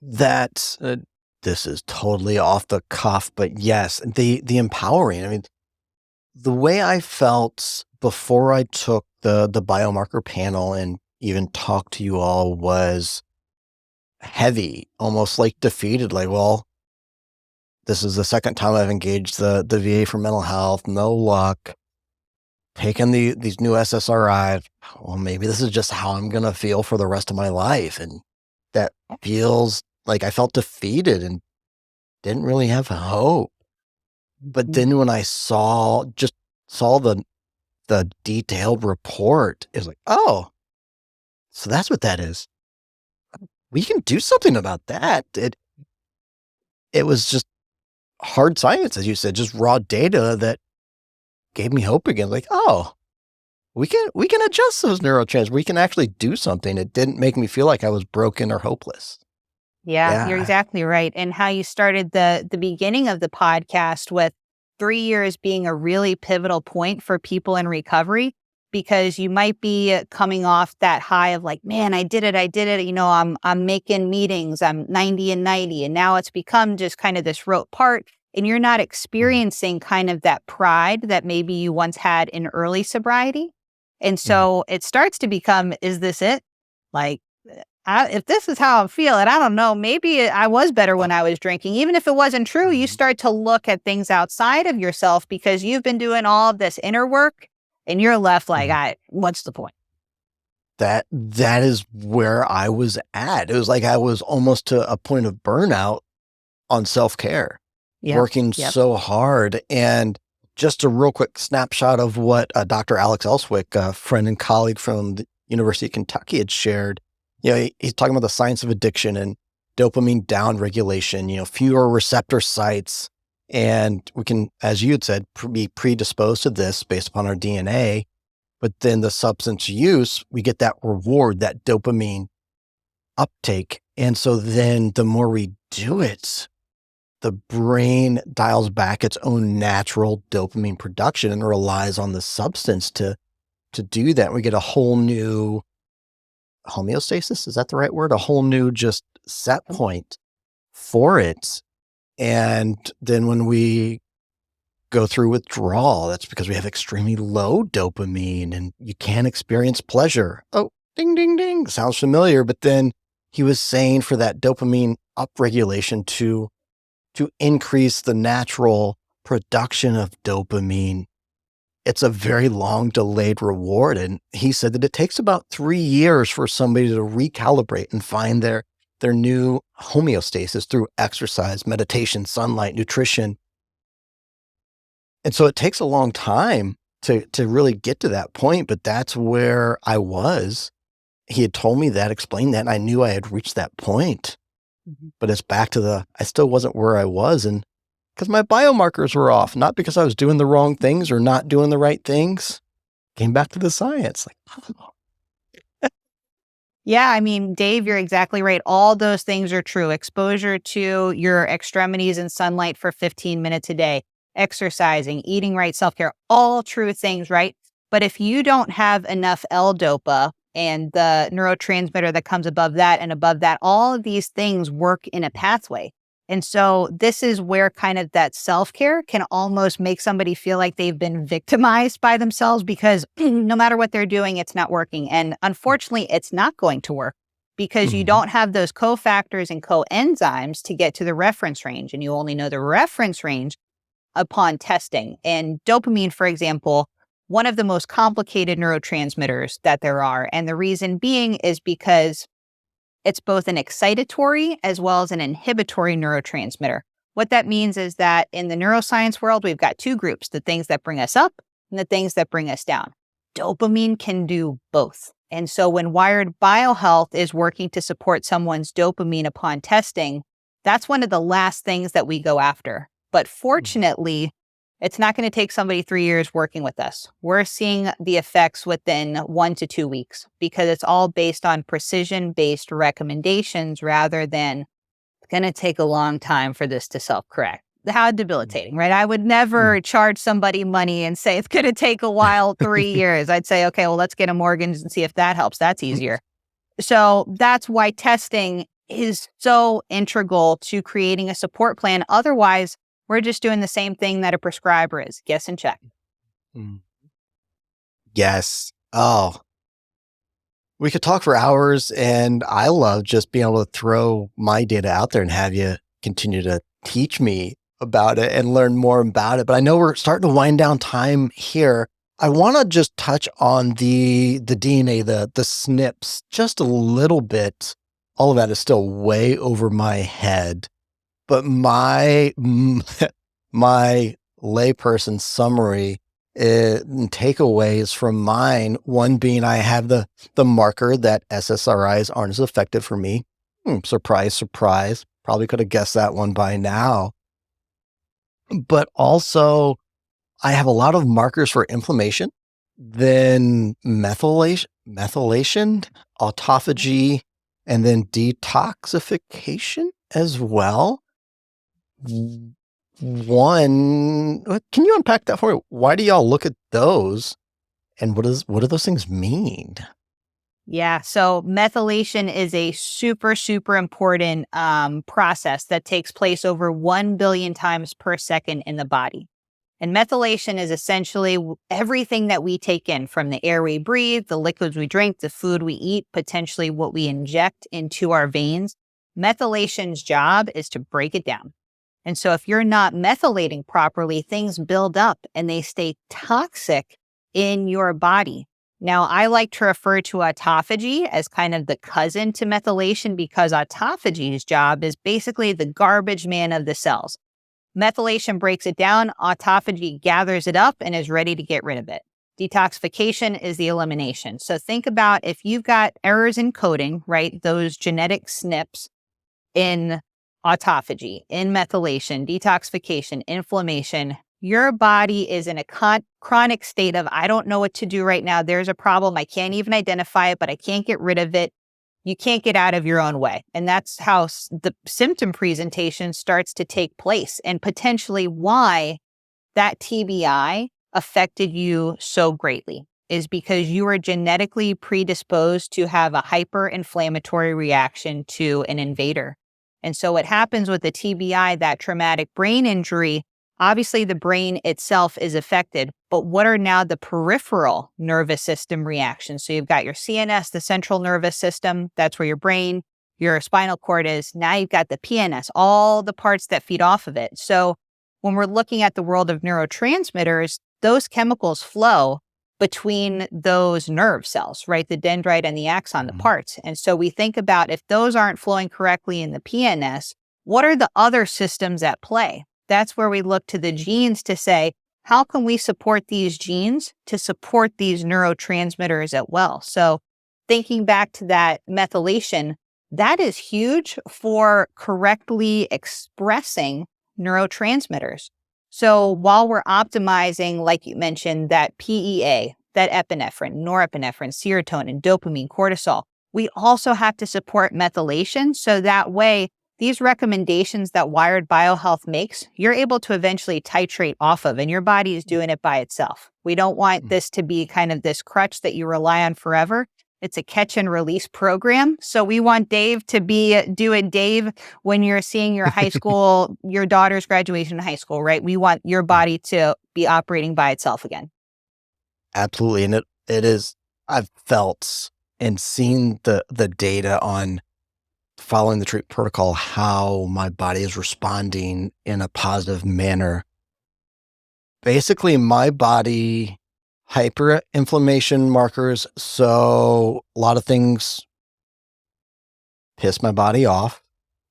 This is totally off the cuff, but yes, the empowering. I mean, the way I felt before I took the biomarker panel and even talked to you all was heavy, almost like defeated. Like, well, this is the second time I've engaged the VA for mental health. No luck. Taking these new SSRIs. Well, maybe this is just how I'm going to feel for the rest of my life. And that feels like I felt defeated and didn't really have hope. But then when I saw the detailed report, it was like, oh, so that's what that is. We can do something about that. It was just hard science, as you said, just raw data that gave me hope again. Like, oh, we can adjust those neurotransmitters. We can actually do something. It didn't make me feel like I was broken or hopeless. Yeah, you're exactly right. And how you started the beginning of the podcast with 3 years being a really pivotal point for people in recovery, because you might be coming off that high of like, man, I did it. I'm making meetings. I'm 90 and 90. And now it's become just kind of this rote part. And you're not experiencing kind of that pride that maybe you once had in early sobriety. And so it starts to become, is this it? Like, if this is how I'm feeling, I don't know, maybe I was better when I was drinking. Even if it wasn't true, you start to look at things outside of yourself because you've been doing all of this inner work and you're left like, what's the point? That is where I was at. It was like I was almost to a point of burnout on self-care, working so hard. And just a real quick snapshot of what Dr. Alex Elswick, a friend and colleague from the University of Kentucky, had shared. He's talking about the science of addiction and dopamine downregulation, fewer receptor sites. And we can, as you had said, be predisposed to this based upon our DNA. But then the substance use, we get that reward, that dopamine uptake. And so then the more we do it, the brain dials back its own natural dopamine production and relies on the substance to do that. We get a whole new homeostasis. Is that the right word? A whole new just set point for it. And then when we go through withdrawal, that's because we have extremely low dopamine and you can't experience pleasure. Oh, ding, ding, ding. Sounds familiar. But then he was saying for that dopamine upregulation to increase the natural production of dopamine, it's a very long delayed reward. And he said that it takes about 3 years for somebody to recalibrate and find their new homeostasis through exercise, meditation, sunlight, nutrition. And so it takes a long time to really get to that point, but that's where I was. He had told me that, explained that, and I knew I had reached that point. But it's back to I still wasn't where I was, and because my biomarkers were off, not because I was doing the wrong things or not doing the right things. Came back to the science. Yeah, I mean, Dave, you're exactly right. All those things are true. Exposure to your extremities in sunlight for 15 minutes a day, exercising, eating right, self-care, all true things, right? But if you don't have enough L-DOPA and the neurotransmitter that comes above that and above that, all of these things work in a pathway. And so this is where kind of that self-care can almost make somebody feel like they've been victimized by themselves because no matter what they're doing, it's not working. And unfortunately, it's not going to work because you don't have those cofactors and coenzymes to get to the reference range. And you only know the reference range upon testing. And dopamine, for example, one of the most complicated neurotransmitters that there are. And the reason being is because it's both an excitatory as well as an inhibitory neurotransmitter. What that means is that in the neuroscience world, we've got two groups, the things that bring us up and the things that bring us down. Dopamine can do both. And so when Wired BioHealth is working to support someone's dopamine upon testing, that's one of the last things that we go after. But fortunately, it's not going to take somebody 3 years working with us. We're seeing the effects within 1 to 2 weeks because it's all based on precision-based recommendations rather than it's going to take a long time for this to self-correct. How debilitating, right? I would never charge somebody money and say it's going to take a while, 3 years. I'd say, okay, well, let's get a mortgage and see if that helps. That's easier. So that's why testing is so integral to creating a support plan. Otherwise, we're just doing the same thing that a prescriber is. Guess and check. Yes. Oh, we could talk for hours, and I love just being able to throw my data out there and have you continue to teach me about it and learn more about it. But I know we're starting to wind down time here. I want to just touch on the DNA, the SNPs, just a little bit. All of that is still way over my head. But my layperson summary and takeaways from mine, one being I have the marker that SSRIs aren't as effective for me. Surprise, surprise. Probably could have guessed that one by now. But also, I have a lot of markers for inflammation, then methylation, autophagy, and then detoxification as well. One, can you unpack that for me? Why do y'all look at those, and what do those things mean? Yeah, so methylation is a super, super important process that takes place over 1 billion times per second in the body. And methylation is essentially everything that we take in, from the air we breathe, the liquids we drink, the food we eat, potentially what we inject into our veins. Methylation's job is to break it down. And so if you're not methylating properly, things build up and they stay toxic in your body. Now, I like to refer to autophagy as kind of the cousin to methylation, because autophagy's job is basically the garbage man of the cells. Methylation breaks it down, autophagy gathers it up and is ready to get rid of it. Detoxification is the elimination. So think about if you've got errors in coding, right? Those genetic SNPs in autophagy, in methylation, detoxification, inflammation, your body is in a chronic state of, I don't know what to do right now. There's a problem. I can't even identify it, but I can't get rid of it. You can't get out of your own way. And that's how the symptom presentation starts to take place, and potentially why that TBI affected you so greatly is because you are genetically predisposed to have a hyperinflammatory reaction to an invader. And so what happens with the TBI, that traumatic brain injury, obviously the brain itself is affected, but what are now the peripheral nervous system reactions? So you've got your CNS, the central nervous system, that's where your brain, your spinal cord is. Now you've got the PNS, all the parts that feed off of it. So when we're looking at the world of neurotransmitters, those chemicals flow between those nerve cells, right? The dendrite and the axon, the parts. And so we think about, if those aren't flowing correctly in the PNS, what are the other systems at play? That's where we look to the genes to say, how can we support these genes to support these neurotransmitters as well? So thinking back to that methylation, that is huge for correctly expressing neurotransmitters. So while we're optimizing, like you mentioned, that PEA, that epinephrine, norepinephrine, serotonin, dopamine, cortisol, we also have to support methylation. So that way, these recommendations that Wired BioHealth makes, you're able to eventually titrate off of, and your body is doing it by itself. We don't want this to be kind of this crutch that you rely on forever. It's a catch and release program. So we want Dave to be doing Dave when you're seeing your high school, your daughter's graduation in high school, right? We want your body to be operating by itself again. Absolutely. And it is, I've felt and seen the data on following the treatment protocol, how my body is responding in a positive manner. Basically, my body hyperinflammation markers. So a lot of things piss my body off,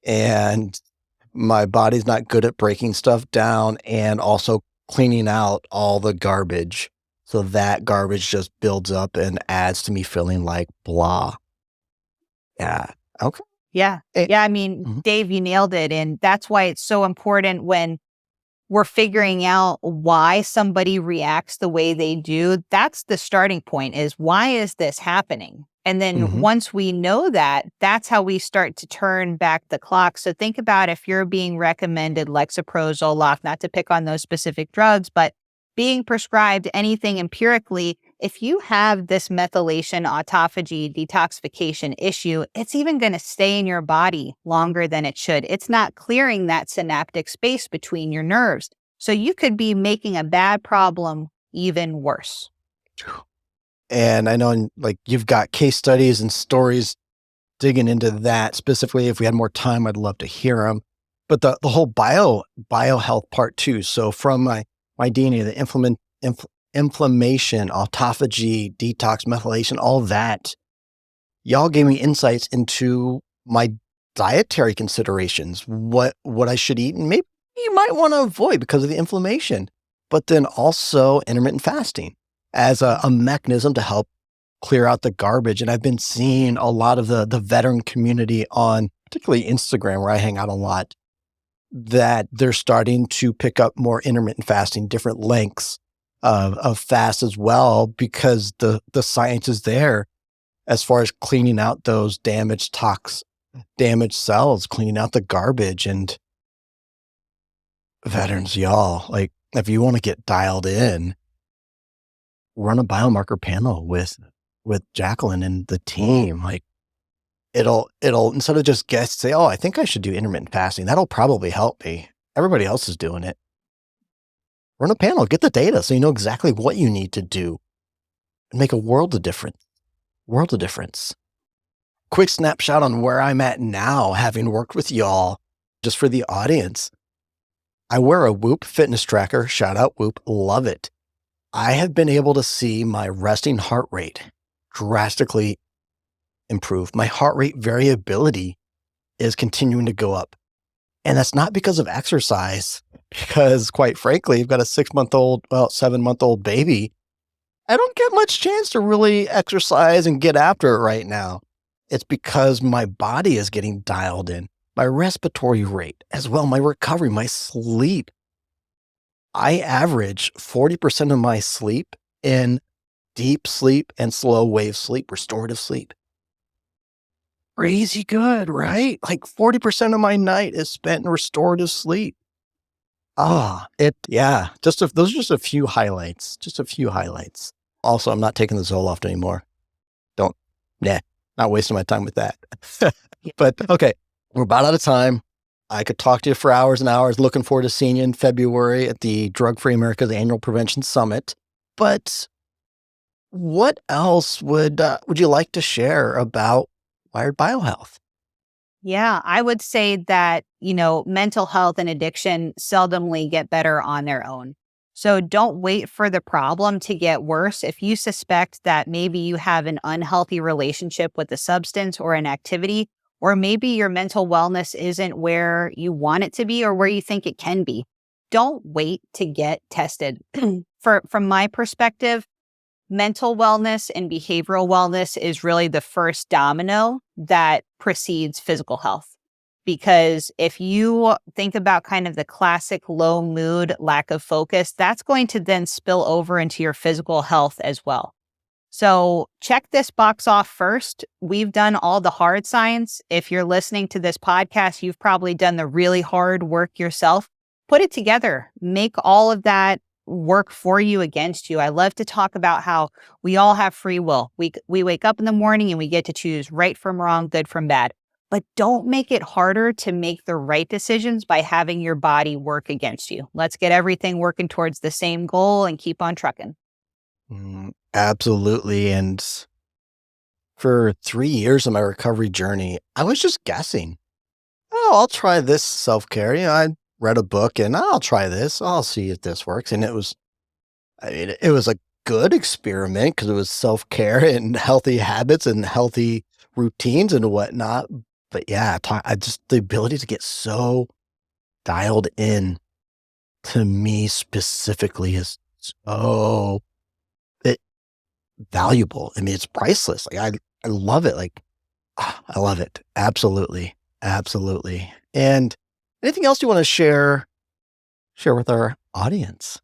and my body's not good at breaking stuff down and also cleaning out all the garbage. So that garbage just builds up and adds to me feeling like blah. Yeah. Okay. Yeah. Yeah. I mean, Dave, you nailed it. And that's why it's so important when we're figuring out why somebody reacts the way they do. That's the starting point, is why is this happening? And then once we know that, that's how we start to turn back the clock. So think about if you're being recommended Lexapro, Zoloft, not to pick on those specific drugs, but being prescribed anything empirically, if you have this methylation, autophagy, detoxification issue, it's even going to stay in your body longer than it should. It's not clearing that synaptic space between your nerves. So you could be making a bad problem even worse. And I know, like, you've got case studies and stories digging into that specifically. If we had more time, I'd love to hear them. But the whole biohealth part too. So from my DNA, the inflammation, autophagy, detox, methylation, all that, y'all gave me insights into my dietary considerations, what I should eat and maybe you might want to avoid because of the inflammation. But then also intermittent fasting as a mechanism to help clear out the garbage. And I've been seeing a lot of the veteran community on particularly Instagram, where I hang out a lot, that they're starting to pick up more intermittent fasting, different lengths of fast as well, because the science is there as far as cleaning out those damaged cells, cleaning out the garbage. And veterans, y'all, like, if you want to get dialed in, run a biomarker panel with Jacqueline and the team. Like, it'll instead of just guests say, oh, I think I should do intermittent fasting, that'll probably help me. Everybody else is doing it. Run a panel, get the data so you know exactly what you need to do and make a world of difference. World of difference. Quick snapshot on where I'm at now, having worked with y'all, just for the audience. I wear a Whoop fitness tracker. Shout out Whoop. Love it. I have been able to see my resting heart rate drastically improve. My heart rate variability is continuing to go up. And that's not because of exercise, because quite frankly, I've got a 7-month-old baby. I don't get much chance to really exercise and get after it right now. It's because my body is getting dialed in, my respiratory rate as well, my recovery, my sleep. I average 40% of my sleep in deep sleep and slow wave sleep, restorative sleep. Crazy good, right? Like 40% of my night is spent in restorative sleep. Those are just a few highlights, Also, I'm not taking the Zoloft anymore. Not wasting my time with that. But okay, we're about out of time. I could talk to you for hours and hours. Looking forward to seeing you in February at the Drug Free America's Annual Prevention Summit. But what else would you like to share about Wired BioHealth? Yeah, I would say that, mental health and addiction seldomly get better on their own. So don't wait for the problem to get worse. If you suspect that maybe you have an unhealthy relationship with a substance or an activity, or maybe your mental wellness isn't where you want it to be or where you think it can be, don't wait to get tested. From my perspective, mental wellness and behavioral wellness is really the first domino that precedes physical health. Because if you think about kind of the classic low mood, lack of focus, that's going to then spill over into your physical health as well. So check this box off first. We've done all the hard science. If you're listening to this podcast, you've probably done the really hard work yourself. Put it together. Make all of that work for you against you. I love to talk about how we all have free will. We wake up in the morning and we get to choose right from wrong, good from bad. But don't make it harder to make the right decisions by having your body work against you. Let's get everything working towards the same goal and keep on trucking. Absolutely. And for 3 years of my recovery journey, I was just guessing. Oh, I'll try this self-care. I read a book and I'll try this. I'll see if this works. And it was a good experiment because it was self-care and healthy habits and healthy routines and whatnot. But yeah, the ability to get so dialed in to me specifically is so valuable. I mean, it's priceless. Like I love it. I love it. Absolutely. Absolutely. And anything else you want to share with our audience?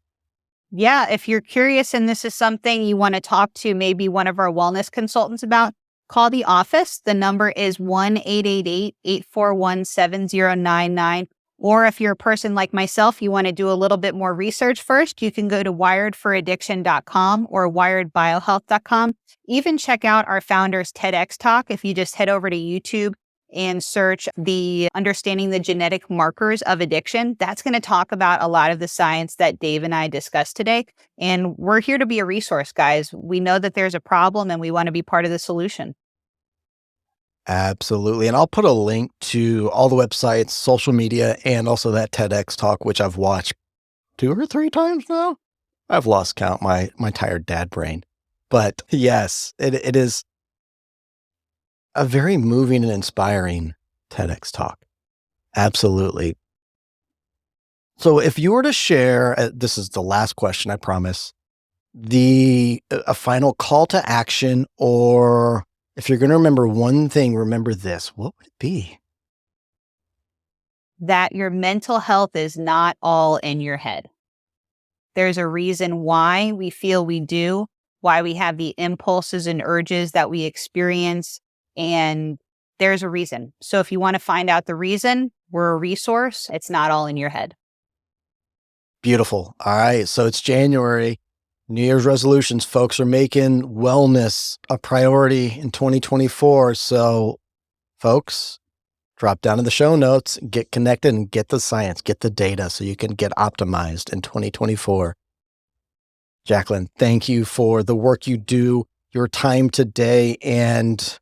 Yeah, if you're curious and this is something you want to talk to maybe one of our wellness consultants about, call the office. The number is 1-888-841-7099. Or if you're a person like myself, you want to do a little bit more research first, you can go to wiredforaddiction.com or wiredbiohealth.com. Even check out our founder's TEDx talk. If you just head over to YouTube and search the Understanding the Genetic Markers of Addiction, that's going to talk about a lot of the science that Dave and I discussed today. And we're here to be a resource, guys. We know that there's a problem and we want to be part of the solution. Absolutely. And I'll put a link to all the websites, social media, and also that TEDx talk, which I've watched 2 or 3 times now. I've lost count, my tired dad brain. But yes, it is a very moving and inspiring TEDx talk. Absolutely. So if you were to share, this is the last question, I promise, a final call to action, or if you're going to remember one thing, remember this, what would it be? That your mental health is not all in your head. There's a reason why we feel we do, why we have the impulses and urges that we experience, and there's a reason. So if you want to find out the reason, we're a resource. It's not all in your head. Beautiful. All right. So it's January. New Year's resolutions. Folks are making wellness a priority in 2024. So, folks, Drop down in the show notes, get connected and get the science, get the data so you can get optimized in 2024. Jacqueline, thank you for the work you do, your time today, and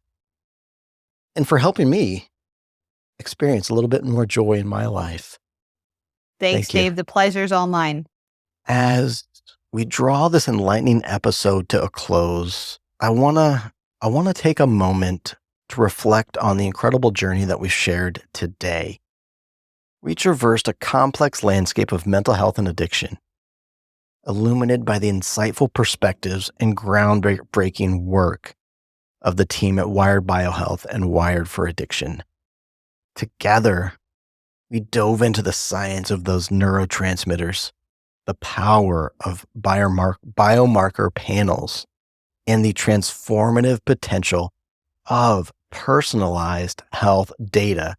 for helping me experience a little bit more joy in my life. Thanks, Thank you. Dave. The pleasure's all mine. As we draw this enlightening episode to a close, I want to take a moment to reflect on the incredible journey that we shared today. We traversed a complex landscape of mental health and addiction, illuminated by the insightful perspectives and groundbreaking work of the team at Wired BioHealth and Wired for Addiction. Together, we dove into the science of those neurotransmitters, the power of biomarker panels, and the transformative potential of personalized health data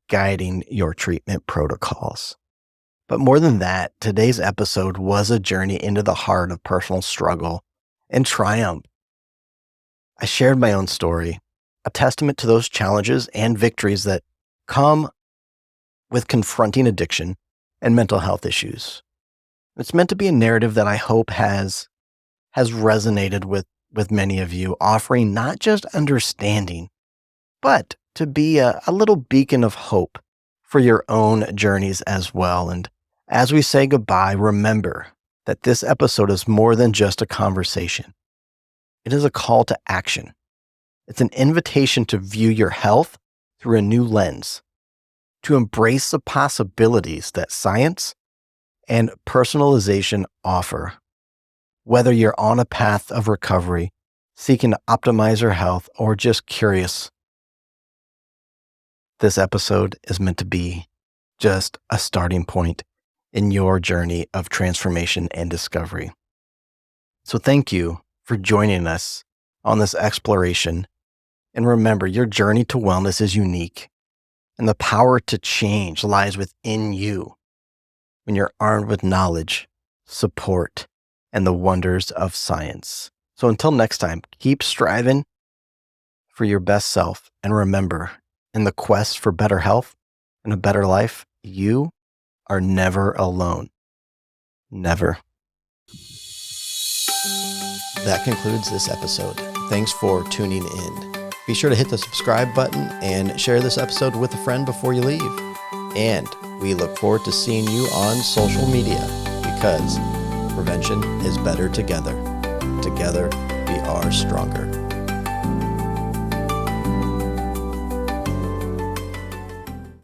guiding your treatment protocols. But more than that, today's episode was a journey into the heart of personal struggle and triumph. I shared my own story, a testament to those challenges and victories that come with confronting addiction and mental health issues. It's meant to be a narrative that I hope has resonated with many of you, offering not just understanding, but to be a little beacon of hope for your own journeys as well. And as we say goodbye, remember that this episode is more than just a conversation. It is a call to action. It's an invitation to view your health through a new lens, to embrace the possibilities that science and personalization offer. Whether you're on a path of recovery, seeking to optimize your health, or just curious, this episode is meant to be just a starting point in your journey of transformation and discovery. So thank you for joining us on this exploration. And remember, your journey to wellness is unique, and the power to change lies within you when you're armed with knowledge, support, and the wonders of science. So until next time, keep striving for your best self. And remember, in the quest for better health and a better life, you are never alone. Never. That concludes this episode. Thanks for tuning in. Be sure to hit the subscribe button and share this episode with a friend before you leave. And we look forward to seeing you on social media, because prevention is better together. Together, we are stronger.